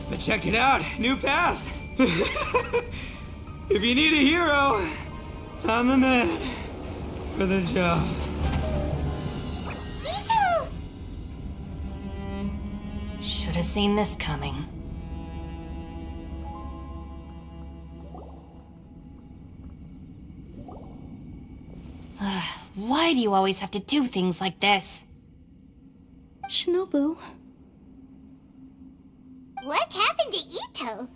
But check it out, new path. If you need a hero, I'm the man for the job. Ito! Should have seen this coming. Why do you always have to do things like this? Shinobu. What happened to Ito?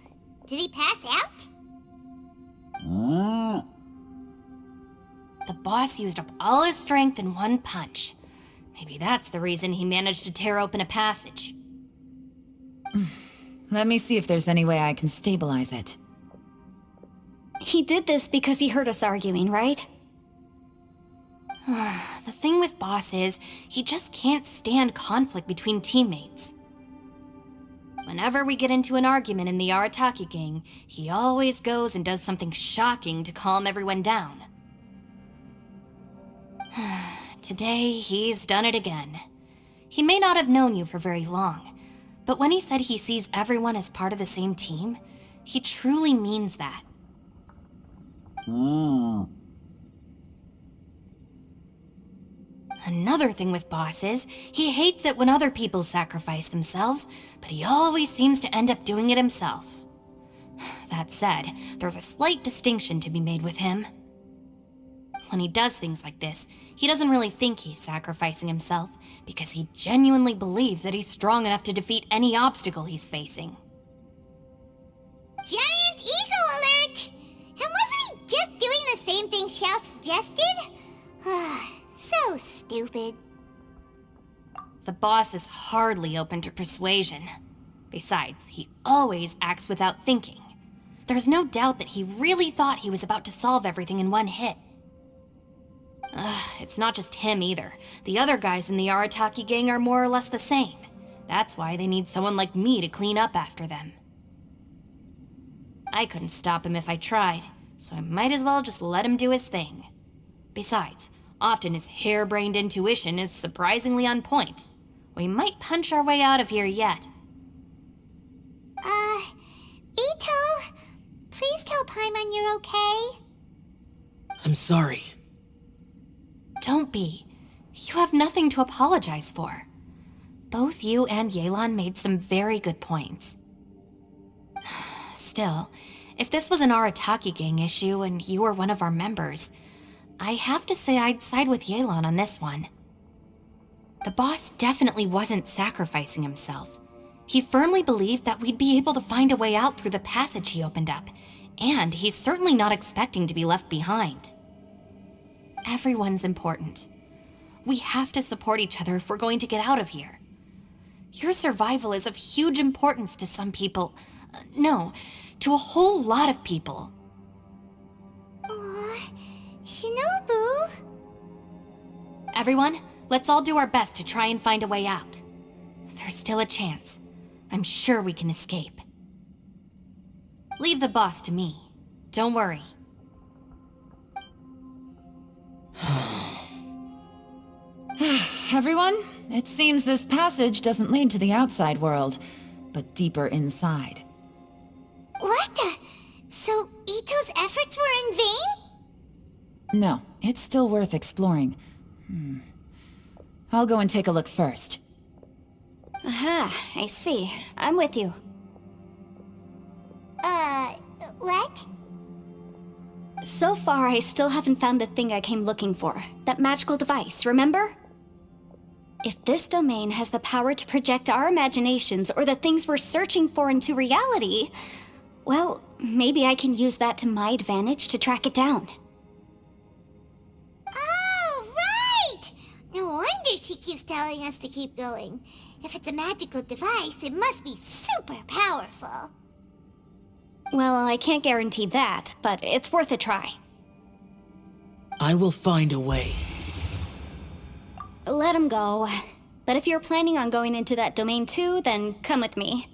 Did he pass out? The boss used up all his strength in one punch. Maybe that's the reason he managed to tear open a passage. Let me see if there's any way I can stabilize it. He did this because he heard us arguing, right? The thing with Boss is, he just can't stand conflict between teammates. Whenever we get into an argument in the Arataki gang, he always goes and does something shocking to calm everyone down. Today, he's done it again. He may not have known you for very long, but when he said he sees everyone as part of the same team, he truly means that. Another thing with Boss is, he hates it when other people sacrifice themselves, but he always seems to end up doing it himself. That said, there's a slight distinction to be made with him. When he does things like this, he doesn't really think he's sacrificing himself, because he genuinely believes that he's strong enough to defeat any obstacle he's facing. Giant eagle alert! And wasn't he just doing the same thing Xiao suggested? So stupid. The boss is hardly open to persuasion. Besides, he always acts without thinking. There's no doubt that he really thought he was about to solve everything in one hit. It's not just him either. The other guys in the Arataki gang are more or less the same. That's why they need someone like me to clean up after them. I couldn't stop him if I tried, so I might as well just let him do his thing. Besides, often his harebrained intuition is surprisingly on point. We might punch our way out of here yet. Ito, please tell Paimon you're okay. I'm sorry. Don't be. You have nothing to apologize for. Both you and Yelan made some very good points. Still, if this was an Arataki gang issue and you were one of our members, I have to say I'd side with Yelan on this one. The boss definitely wasn't sacrificing himself. He firmly believed that we'd be able to find a way out through the passage he opened up, and he's certainly not expecting to be left behind. Everyone's important. We have to support each other if we're going to get out of here. Your survival is of huge importance to some people. No, to a whole lot of people. Aw, Shinobu. Everyone, let's all do our best to try and find a way out. There's still a chance. I'm sure we can escape. Leave the boss to me. Don't worry. Everyone, it seems this passage doesn't lead to the outside world, but deeper inside. What the? So Ito's efforts were in vain? No, it's still worth exploring. I'll go and take a look first. Aha, I see. I'm with you. What? So far, I still haven't found the thing I came looking for. That magical device, remember? If this domain has the power to project our imaginations or the things we're searching for into reality, well, maybe I can use that to my advantage to track it down. Oh, right! No wonder she keeps telling us to keep going. If it's a magical device, it must be super powerful. Well, I can't guarantee that, but it's worth a try. I will find a way. Let him go. But if you're planning on going into that domain too, then come with me.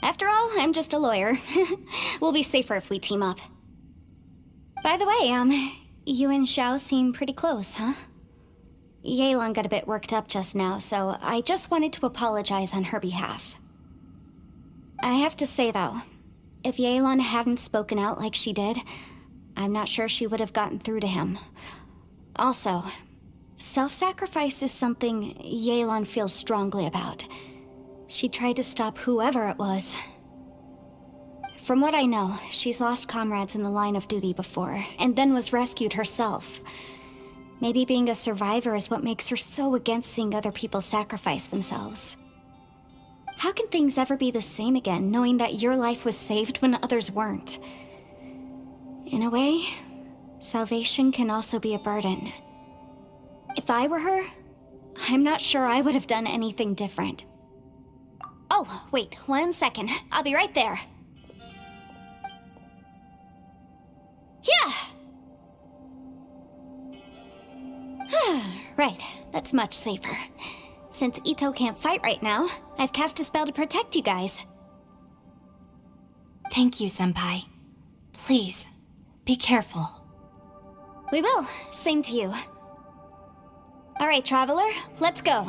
After all, I'm just a lawyer. We'll be safer if we team up. By the way, you and Xiao seem pretty close, huh? Yelan got a bit worked up just now, so I just wanted to apologize on her behalf. I have to say, though, if Yelan hadn't spoken out like she did, I'm not sure she would have gotten through to him. Also, self-sacrifice is something Yelan feels strongly about. She tried to stop whoever it was. From what I know, she's lost comrades in the line of duty before, and then was rescued herself. Maybe being a survivor is what makes her so against seeing other people sacrifice themselves. How can things ever be the same again, knowing that your life was saved when others weren't? In a way, salvation can also be a burden. If I were her, I'm not sure I would have done anything different. Oh, wait, 1 second. I'll be right there. Yeah! Right, that's much safer. Since Ito can't fight right now, I've cast a spell to protect you guys. Thank you, Senpai. Please, be careful. We will. Same to you. Alright, Traveler, let's go.